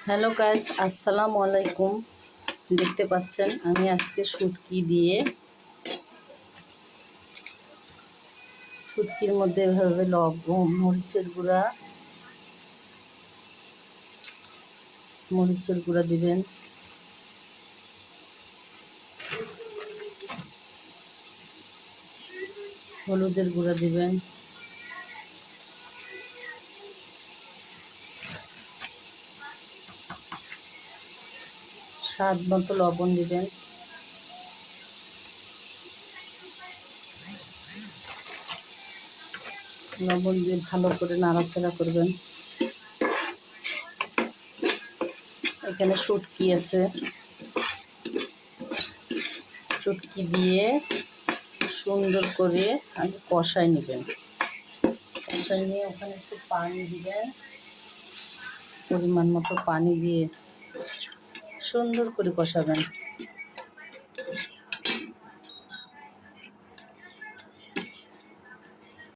Hello guys, আসসালামু আলাইকুম। দেখতে পাচ্ছেন আমি আজকে শুটকির মধ্যে এভাবে লবণ, মরিচের গুঁড়া দিবেন, হলুদের গুঁড়া দিবেন, স্বাদ মতো লবণ দিবেন, লবণ দিয়ে ভালো করে নাড়াচাড়া করবেন। এখানে শুটকি আছে, শুটকি দিয়ে সুন্দর করে আগে কষাই নেবেন। কষাই নিয়ে ওখানে একটু পানি দিবেন, পরিমাণ মতো পানি দিয়ে সুন্দর করে কষাবেন।